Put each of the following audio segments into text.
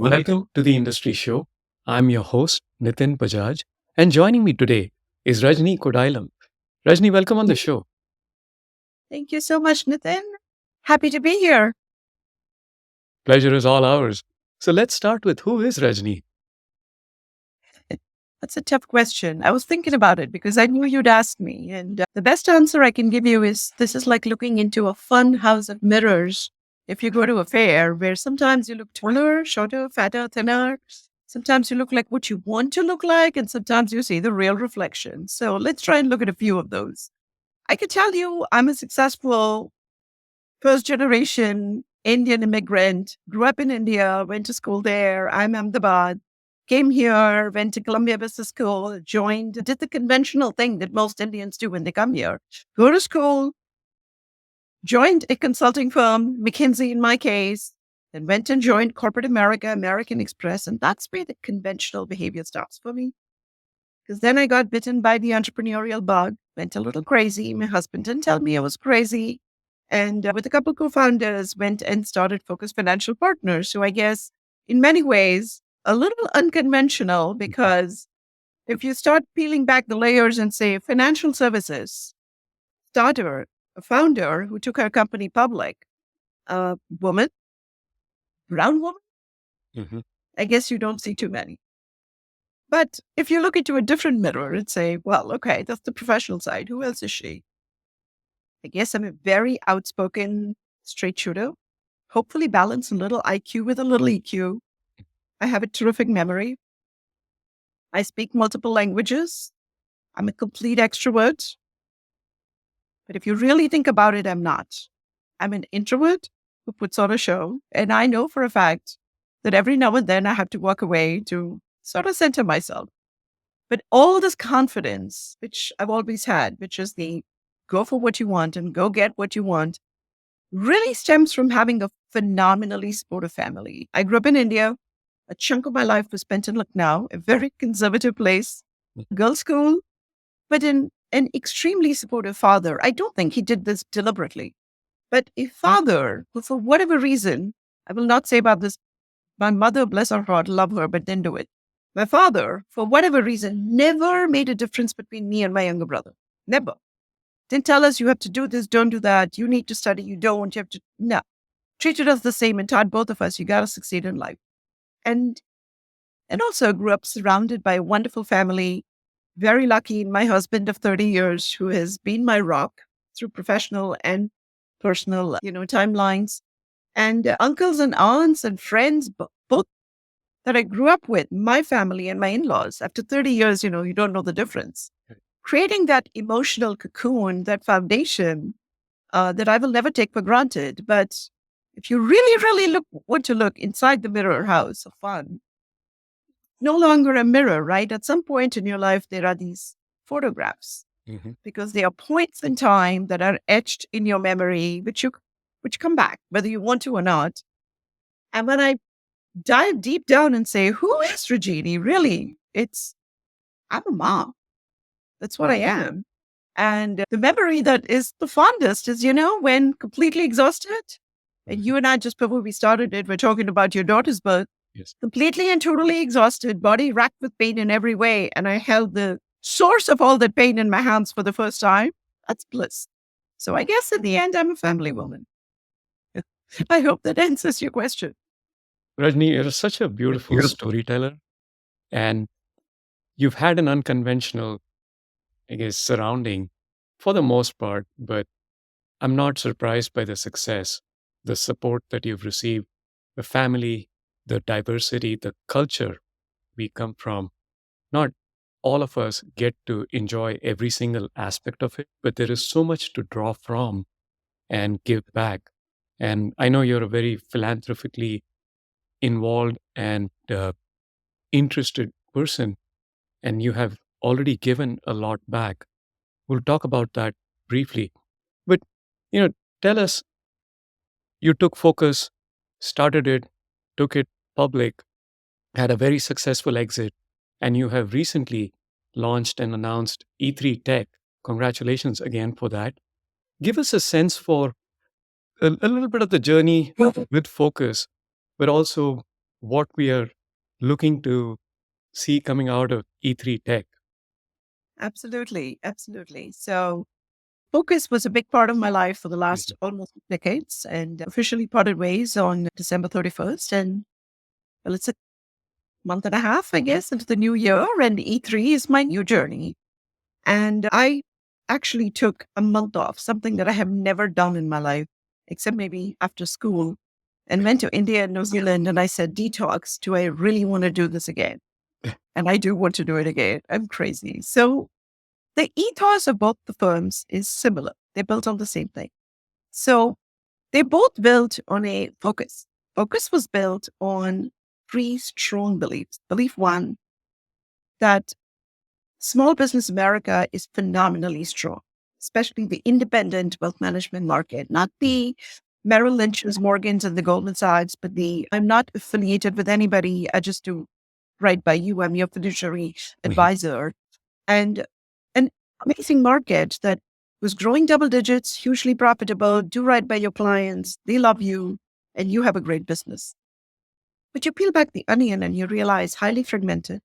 Welcome to the Industry Show. I'm your host, Nitin Bajaj, and joining me today is Rajini Kodialam. Rajni, welcome on the show. Thank you so much, Nitin. Happy to be here. Pleasure is all ours. So let's start with who is Rajni? That's a tough question. I was thinking about it because I knew you'd ask me. And the best answer I can give you is this is like looking into a fun house of mirrors. If you go to a fair where sometimes you look taller, shorter, fatter, thinner, sometimes you look like what you want to look like, and sometimes you see the real reflection. So let's try and look at a few of those. I can tell you I'm a successful first generation Indian immigrant, grew up in India, went to school there. I'm Ahmedabad, came here, went to Columbia Business School, joined, did the conventional thing that most Indians do when they come here. Go to school, joined a consulting firm, McKinsey in my case, then went and joined corporate America, American Express. And that's where the conventional behavior starts for me. Because then I got bitten by the entrepreneurial bug, went a little crazy. My husband didn't tell me I was crazy. And with a couple co-founders, went and started Focus Financial Partners. So I guess in many ways, a little unconventional because if you start peeling back the layers and say financial services, starter, a founder who took her company public, a woman, brown woman, Mhm. I guess you don't see too many. But if you look into a different mirror and say, well, okay, that's the professional side. Who else is she? I guess I'm a very outspoken straight shooter, hopefully balance a little IQ with a little EQ. I have a terrific memory. I speak multiple languages. I'm a complete extrovert. But if you really think about it, I'm not. I'm an introvert who puts on a show. And I know for a fact that every now and then I have to walk away to sort of center myself. But all this confidence, which I've always had, which is the go for what you want and go get what you want, really stems from having a phenomenally supportive family. I grew up in India. A chunk of my life was spent in Lucknow, a very conservative place, girls' school, but an extremely supportive father. I don't think he did this deliberately, but a father who, for whatever reason, I will not say about this, my mother, bless her heart, love her, but didn't do it. My father, for whatever reason, never made a difference between me and my younger brother. Never. Didn't tell us you have to do this, don't do that. You need to study, you don't, you have to. No. Treated us the same and taught both of us, you got to succeed in life. And also grew up surrounded by a wonderful family. Very lucky, my husband of 30 years, who has been my rock through professional and personal, timelines. And uncles and aunts and friends, both that I grew up with, my family and my in-laws. After 30 years, you don't know the difference. Creating that emotional cocoon, that foundation that I will never take for granted. But if you really, really want to look inside the mirror house of fun, no longer a mirror, right? At some point in your life, there are these photographs because they are points in time that are etched in your memory, which come back, whether you want to or not. And when I dive deep down and say, who is Rajini? Really, I'm a mom. That's what I am. And the memory that is the fondest is, when completely exhausted. And you and I, just before we started it, we're talking about your daughter's birth. Yes. Completely and totally exhausted, body racked with pain in every way. And I held the source of all that pain in my hands for the first time. That's bliss. So I guess in the end, I'm a family woman. I hope that answers your question. Rajni, you're such a beautiful storyteller, and you've had an unconventional, I guess, surrounding for the most part, but I'm not surprised by the success, the support that you've received, the family, the diversity, the culture we come from. Not all of us get to enjoy every single aspect of it, but there is so much to draw from and give back. And I know you're a very philanthropically involved and interested person, and you have already given a lot back. We'll talk about that briefly. But, you know, tell us, you took Focus, started it, took it public, had a very successful exit, and you have recently launched and announced E3Tech. Congratulations again for that. Give us a sense for a little bit of the journey with Focus, but also what we are looking to see coming out of E3 Tech. Absolutely. Absolutely. So focus was a big part of my life for the last Mhm. almost decades and officially parted ways on December 31st. And well, it's a month and a half, I guess, into the new year. And E3 is my new journey. And I actually took a month off, something that I have never done in my life, except maybe after school, and went to India and New Zealand. And I said, detox, do I really want to do this again? And I do want to do it again. I'm crazy. So the ethos of both the firms is similar. They're built on the same thing. So they both built on a focus. Focus was built on three strong beliefs. Belief one, that small business America is phenomenally strong, especially the independent wealth management market, not the Merrill Lynch's, Morgans, and the Goldman Sachs, but I'm not affiliated with anybody. I just do right by you. I'm your fiduciary Mhm. advisor. And an amazing market that was growing double digits, hugely profitable, do right by your clients, they love you, and you have a great business. But you peel back the onion and you realize highly fragmented,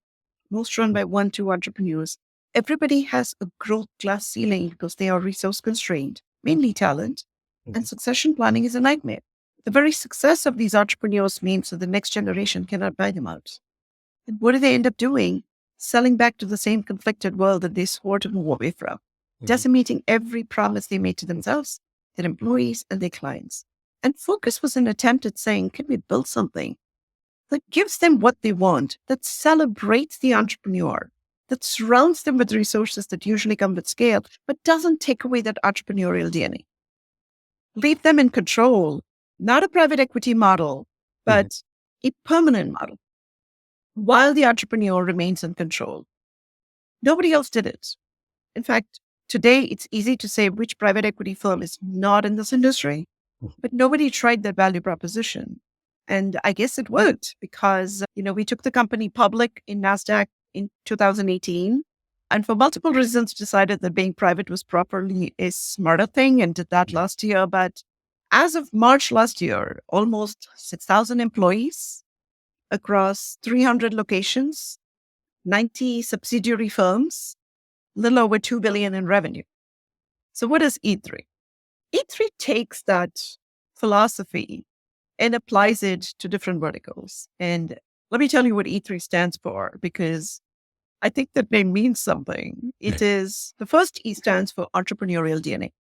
most run by one, two entrepreneurs. Everybody has a growth glass ceiling because they are resource constrained, mainly talent, and Mhm. succession planning is a nightmare. The very success of these entrepreneurs means that the next generation cannot buy them out. And what do they end up doing? Selling back to the same conflicted world that they swore to move away from, Mhm. decimating every promise they made to themselves, their employees, and their clients. And focus was an attempt at saying, can we build something that gives them what they want, that celebrates the entrepreneur, that surrounds them with resources that usually come with scale, but doesn't take away that entrepreneurial DNA? Leave them in control, not a private equity model, Mhm. but a permanent model while the entrepreneur remains in control. Nobody else did it. In fact, today it's easy to say which private equity firm is not in this industry, Mhm. but nobody tried that value proposition. And I guess it worked because, we took the company public in Nasdaq in 2018. And for multiple reasons, decided that being private was properly a smarter thing and did that last year. But as of March last year, almost 6,000 employees across 300 locations, 90 subsidiary firms, little over 2 billion in revenue. So what is E3? E3 takes that philosophy and applies it to different verticals. And let me tell you what E3 stands for, because I think that name means something. It is the first E stands for entrepreneurial DNA.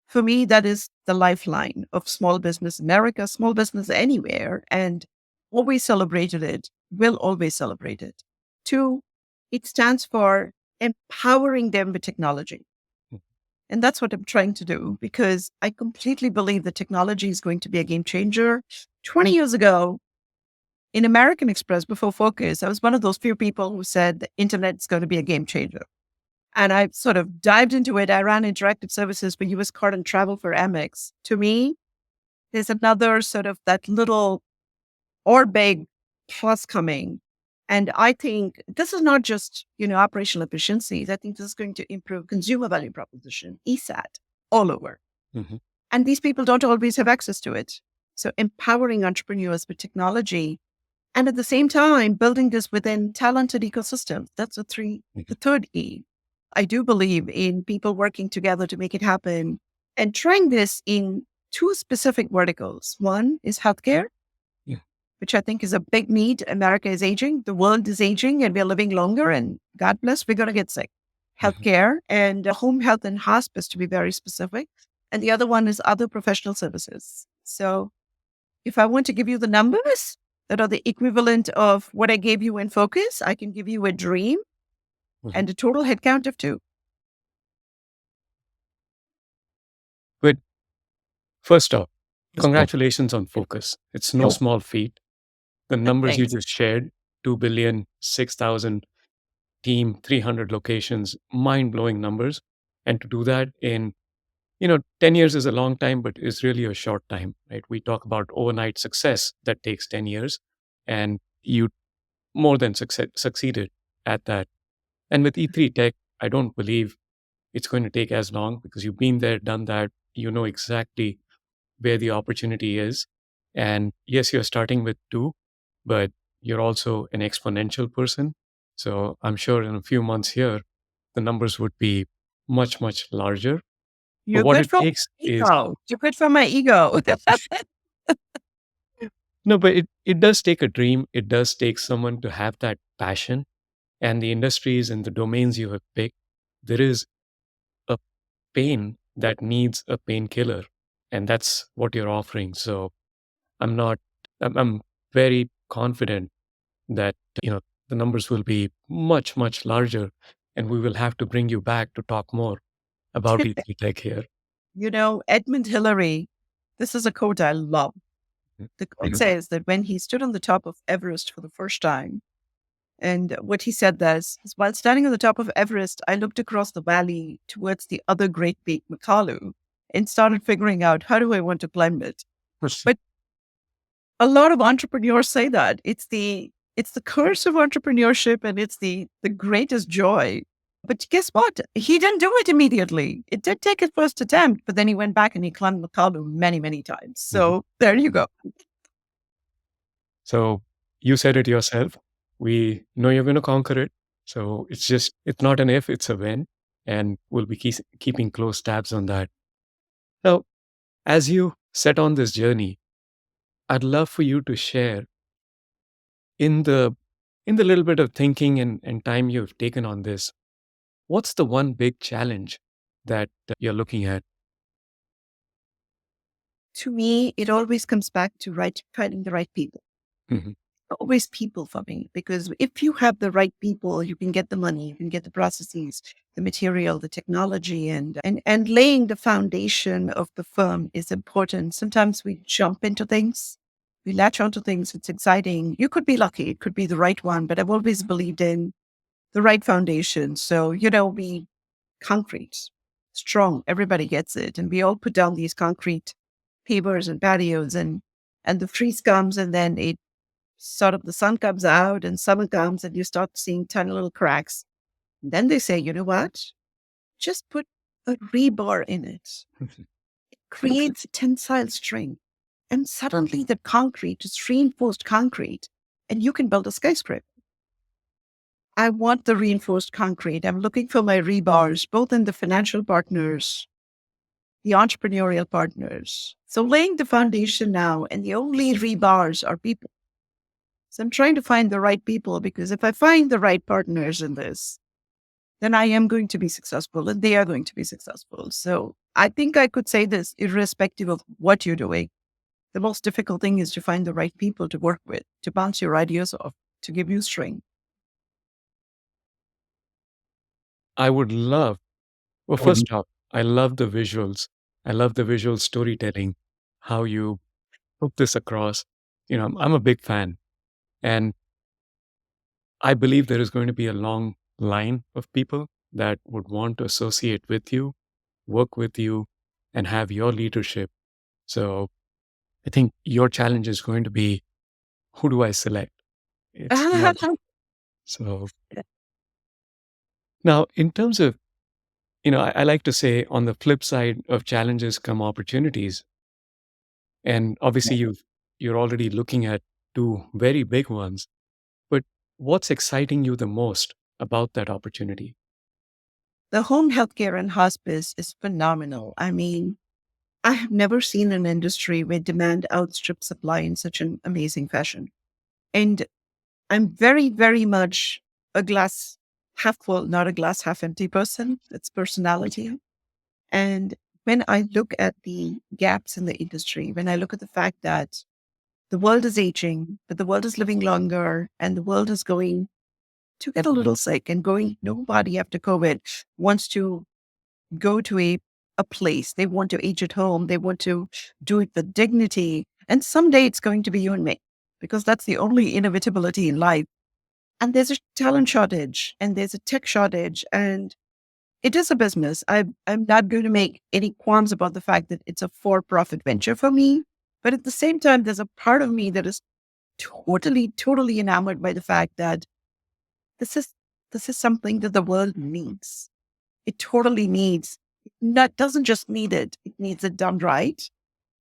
For me, that is the lifeline of small business America, small business anywhere, and always celebrated it, will always celebrate it. Two, it stands for empowering them with technology. And that's what I'm trying to do because I completely believe that technology is going to be a game changer. 20 years ago, in American Express before Focus, I was one of those few people who said the internet is going to be a game changer. And I sort of dived into it. I ran interactive services for US card and travel for Amex. To me, there's another sort of that little or big plus coming. And I think this is not just, operational efficiencies. I think this is going to improve consumer value proposition, ESAT, all over. Mhm. And these people don't always have access to it. So empowering entrepreneurs with technology and at the same time, building this within talented ecosystems. That's Mhm. the third E. I do believe in people working together to make it happen and trying this in two specific verticals. One is healthcare, Yeah. which I think is a big need. America is aging, the world is aging, and we're living longer. And God bless, we're going to get sick. Mhm. Healthcare and home health and hospice, to be very specific. And the other one is other professional services. So if I want to give you the numbers that are the equivalent of what I gave you in focus, I can give you a dream Mhm. and a total headcount of two. But first off, congratulations on focus. It's no small feat. The numbers you Thanks. just shared, 2 billion, 6,000 team, 300 locations, mind blowing numbers. And to do that in, 10 years is a long time, but is really a short time, right? We talk about overnight success that takes 10 years, and you more than succeeded at that. And with E3 Tech, I don't believe it's going to take as long because you've been there, done that. You know exactly where the opportunity is. And yes, you're starting with two, but you're also an exponential person. So I'm sure in a few months here, the numbers would be much, much larger. But You're what good it for takes my is ego. You're good for my ego. no, but it does take a dream. It does take someone to have that passion. And the industries and the domains you have picked, there is a pain that needs a painkiller. And that's what you're offering. So I'm not, I'm very confident that, the numbers will be much, much larger. And we will have to bring you back to talk more about E3Tech here. Edmund Hillary, this is a quote I love. The quote says that when he stood on the top of Everest for the first time, and what he said is, while standing on the top of Everest, I looked across the valley towards the other great peak, Makalu, and started figuring out how do I want to climb it. But a lot of entrepreneurs say that it's the curse of entrepreneurship, and it's the greatest joy. But guess what? He didn't do it immediately. It did take his first attempt, but then he went back and he climbed Makalu many, many times. Mhm. So there you go. So you said it yourself. We know you're going to conquer it. So it's not an if, it's a when. And we'll be keeping close tabs on that. Now, as you set on this journey, I'd love for you to share in the little bit of thinking and time you've taken on this, what's the one big challenge that you're looking at? To me, it always comes back to finding the right people. Mhm. Always people for me, because if you have the right people, you can get the money, you can get the processes, the material, the technology, and laying the foundation of the firm is important. Sometimes we jump into things, we latch onto things. It's exciting. You could be lucky. It could be the right one, but I've always believed in the right foundation. So, we concrete, strong, everybody gets it. And we all put down these concrete pavers and patios, and the freeze comes, and then it sort of the sun comes out and summer comes and you start seeing tiny little cracks. Then they say, you know what? Just put a rebar in it. It creates a tensile string. And suddenly the concrete is reinforced concrete and you can build a skyscraper. I want the reinforced concrete. I'm looking for my rebars, both in the financial partners, the entrepreneurial partners. So laying the foundation now, and the only rebars are people. So I'm trying to find the right people, because if I find the right partners in this, then I am going to be successful and they are going to be successful. So I think I could say this irrespective of what you're doing. The most difficult thing is to find the right people to work with, to bounce your ideas off, to give you string. I would love, well, first off, I love the visuals. I love the visual storytelling, how you put this across. I'm a big fan. And I believe there is going to be a long line of people that would want to associate with you, work with you, and have your leadership. So I think your challenge is going to be, who do I select? It's not so. Now, in terms of, I like to say on the flip side of challenges come opportunities. And obviously, you're already looking at two very big ones. But what's exciting you the most about that opportunity? The home healthcare and hospice is phenomenal. I mean, I have never seen an industry where demand outstrips supply in such an amazing fashion. And I'm very, very much a glass half full, not a glass half empty person. It's personality. And when I look at the gaps in the industry, when I look at the fact that the world is aging, but the world is living longer, and the world is going to get a little sick and going, nobody after COVID wants to go to a place. They want to age at home. They want to do it with dignity. And someday it's going to be you and me, because that's the only inevitability in life. And there's a talent shortage and there's a tech shortage, and it is a business. I'm not going to make any qualms about the fact that it's a for-profit venture for me. But at the same time, there's a part of me that is totally, totally enamored by the fact that this is this is something that the world needs. It totally needs. Not doesn't just need it. It needs it done right.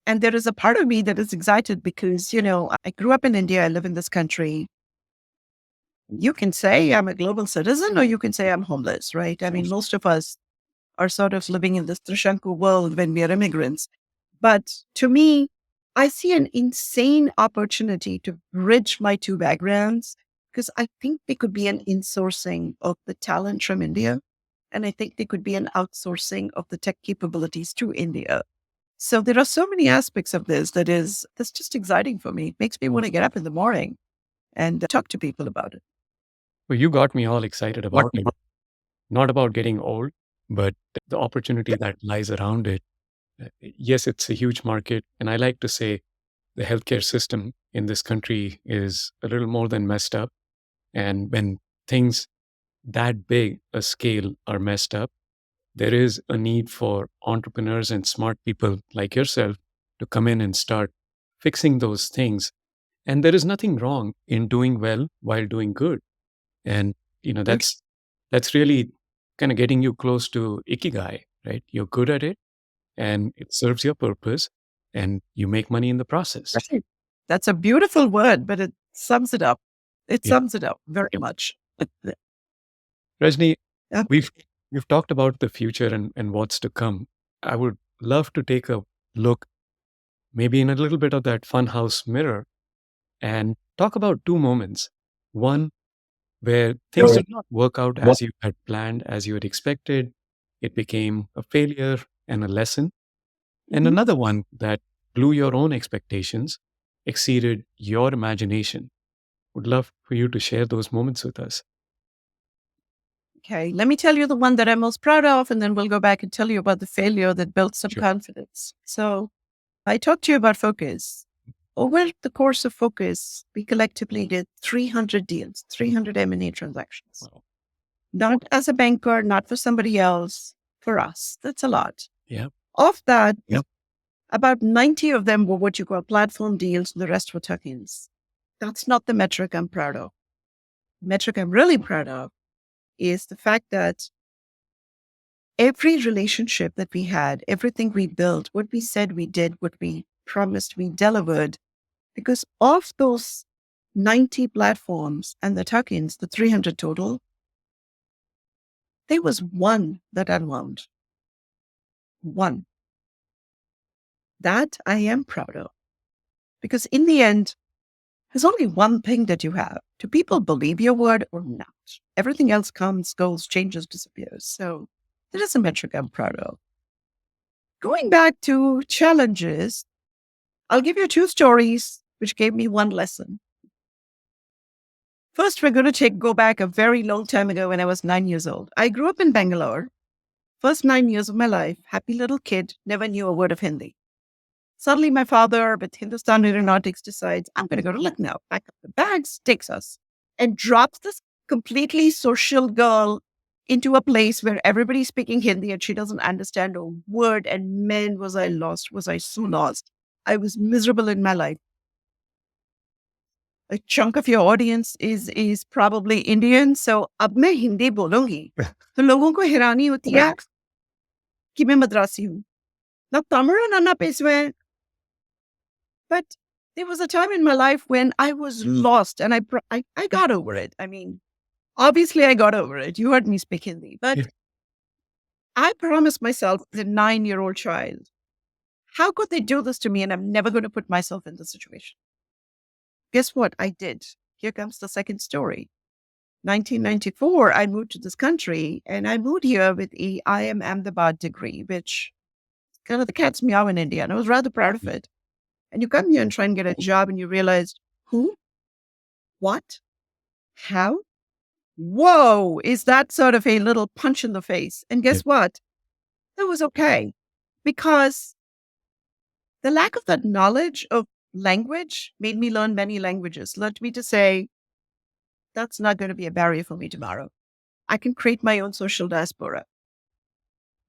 And there is a part of me that is excited because, I grew up in India. I live in this country. You can say I'm a global citizen or you can say I'm homeless, right? I mean, most of us are sort of living in this Trishanku world when we are immigrants. But to me, I see an insane opportunity to bridge my two backgrounds because I think there could be an insourcing of the talent from India. And I think there could be an outsourcing of the tech capabilities to India. So there are so many aspects of this that's just exciting for me. It makes me want to get up in the morning and talk to people about it. Well, you got me all excited about it. Not about getting old, but the opportunity that lies around it. Yes, it's a huge market. And I like to say the healthcare system in this country is a little more than messed up. And when things that big a scale are messed up, there is a need for entrepreneurs and smart people like yourself to come in and start fixing those things. And there is nothing wrong in doing well while doing good. And Okay. that's really kind of getting you close to ikigai, right? You're good at it and it serves your purpose and you make money in the process. Right. That's a beautiful word, but it sums it up. It Yeah. sums it up very much. Rajni, Yeah. we've we've talked about the future and what's to come. I would love to take a look maybe in a little bit of that funhouse mirror and talk about two moments. One where things Sure. did not work out as you had planned, as you had expected. It became a failure and a lesson. And Mhm. another one that blew your own expectations, exceeded your imagination. Would love for you to share those moments with us. Okay. Let me tell you the one that I'm most proud of, and then we'll go back and tell you about the failure that built some Sure. confidence. So I talked to you about Focus. Over the course of Focus, we collectively did 300 deals, 300 M&A transactions. Wow. Not as a banker, not for somebody else, for us. That's a lot. Yeah. Of that, about 90 of them were what you call platform deals, and the rest were tuck-ins. That's not the metric I'm proud of. The metric I'm really proud of is the fact that every relationship that we had, everything we built, what we said we did, what we promised we delivered, because of those 90 platforms and the tuck-ins, the 300 total, there was one that unwound. One. That I am proud of. Because in the end, there's only one thing that you have. Do people believe your word or not? Everything else comes, goes, changes, disappears. So that is a metric I'm proud of. Going back to challenges, I'll give you two stories which gave me one lesson. First, we're going to go back a very long time ago when I was 9 years old. I grew up in Bangalore. First 9 years of my life, happy little kid, never knew a word of Hindi. Suddenly, my father, with Hindustan Aeronautics, decides, I'm going to go to Lucknow, pack up the bags, takes us, and drops this completely social girl into a place where everybody's speaking Hindi and she doesn't understand a word. And man, was I lost. Was I so lost? I was miserable in my life. A chunk of your audience is probably Indian. So अब मैं हिंदी बोलूंगी तो लोगों को हैरानी होती है कि मैं मद्रासी हूँ ना तमिल ना Peshwe. But there was a time in my life when I was lost and I got over it. I mean, obviously I got over it. You heard me speak Hindi, Yeah. but I promised myself as a 9-year-old child, how could they do this to me? And I'm never going to put myself in this situation. Guess what? I did. Here comes the second story. 1994, I moved to this country and I moved here with a IIM Ahmedabad degree, which kind of the cat's meow in India. And I was rather proud of it. And you come here and try and get a job and you realize who, what, how? Whoa, is that sort of a little punch in the face? And Yeah. guess what? That was okay because the lack of that knowledge of language made me learn many languages, led me to say, that's not going to be a barrier for me tomorrow. I can create my own social diaspora.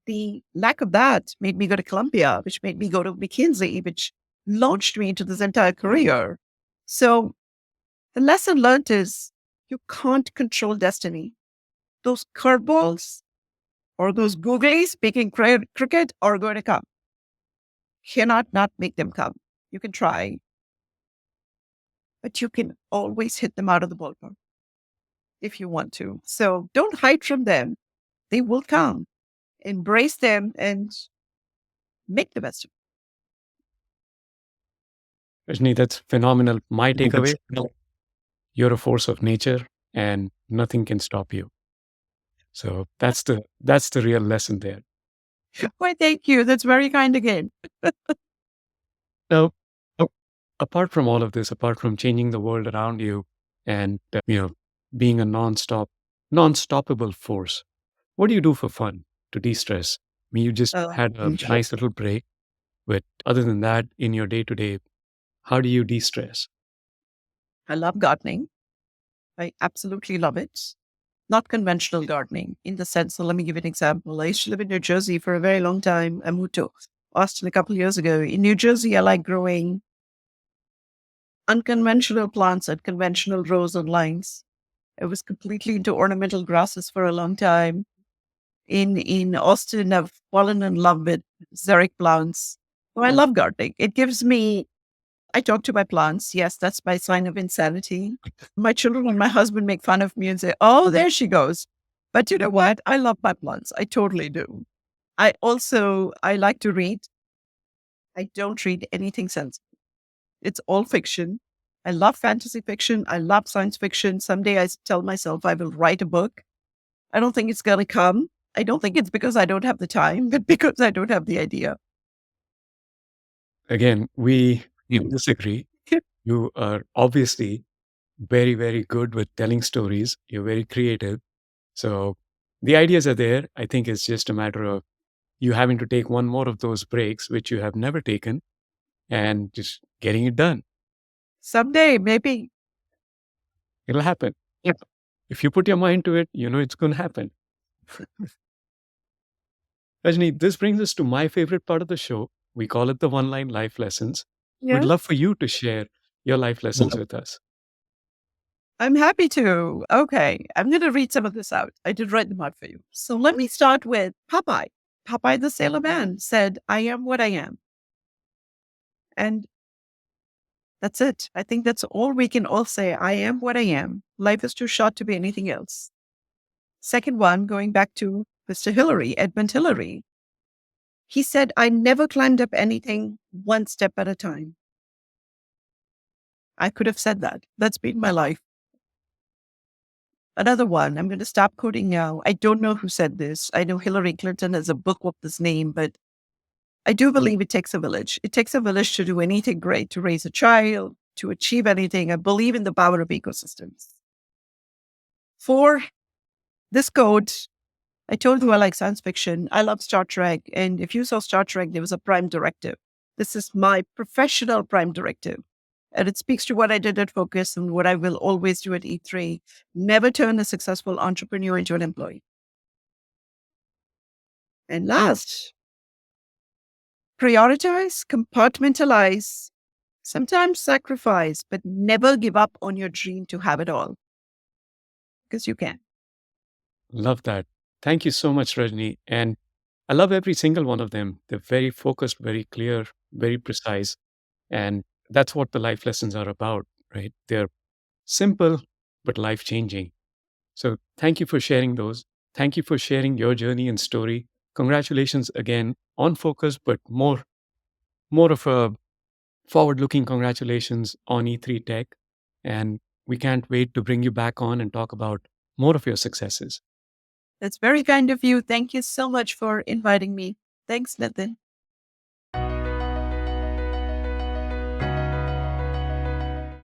The lack of that made me go to Columbia, which made me go to McKinsey, which launched me into this entire career. So the lesson learned is you can't control destiny. Those curveballs or those googlies speaking cricket are going to come. cannot not make them come. You can try, but you can always hit them out of the ballpark if you want to. So don't hide from them. They will come. Embrace them and make the best of Rajni, that's phenomenal. My it. takeaway, you're a force of nature and nothing can stop you. So that's the real lesson there. Why, thank you. That's very kind again. Now, a- apart from all of this, apart from changing the world around you and being a non-stoppable force, what do you do for fun to de-stress? I mean, you just had a nice little break, but other than that, in your day-to-day, how do you de-stress? I love gardening. I absolutely love it. Not conventional gardening in the sense, so let me give you an example. I used to live in New Jersey for a very long time. I moved to Austin a couple of years ago. In New Jersey, I like growing unconventional plants at conventional rows and lines. I was completely into ornamental grasses for a long time. In Austin, I've fallen in love with xeric plants. So I love gardening. It gives me, I talk to my plants. Yes, that's my sign of insanity. My children and my husband make fun of me and say, oh, there she goes. But you know what? I love my plants. I totally do. I like to read. I don't read anything sensible. It's all fiction. I love fantasy fiction. I love science fiction. Someday tell myself I will write a book. I don't think it's going to come. I don't think it's because I don't have the time, but because I don't have the idea. Again, we disagree. You are obviously very, very good with telling stories. You're very creative. So the ideas are there. I think it's just a matter of you having to take one more of those breaks, which you have never taken, and just getting it done. Someday, maybe. It'll happen. Yeah. If you put your mind to it, you know it's going to happen. Rajni, this brings us to my favorite part of the show. We call it the one line life lessons. We'd Yeah. love for you to share your life lessons with us. I'm happy to. Okay. I'm going to read some of this out. I did write them out for you. So let me start with Popeye. Popeye the Sailor Man said, I am what I am. And that's it. I think that's all we can all say. I am what I am. Life is too short to be anything else. Second one, going back to Mr. Hillary, Edmund Hillary. He said, I never climbed up anything one step at a time. I could have said that. That's been my life. Another one, I'm going to stop quoting now. I don't know who said this. I know Hillary Clinton has a book with this name, but I do believe it takes a village. It takes a village to do anything great, to raise a child, to achieve anything. I believe in the power of ecosystems. For this quote, I told you I like science fiction. I love Star Trek. And if you saw Star Trek, there was a prime directive. This is my professional prime directive. And it speaks to what I did at Focus and what I will always do at E3. Never turn a successful entrepreneur into an employee. And last, prioritize, compartmentalize, sometimes sacrifice, but never give up on your dream to have it all. Because you can. Love that. Thank you so much, Rajni. And I love every single one of them. They're very focused, very clear, very precise. And that's what the life lessons are about, right? They're simple, but life changing. So thank you for sharing those. Thank you for sharing your journey and story. Congratulations again on Focus, but more of a forward looking congratulations on E3 Tech. And we can't wait to bring you back on and talk about more of your successes. That's very kind of you. Thank you so much for inviting me. Thanks, Nitin.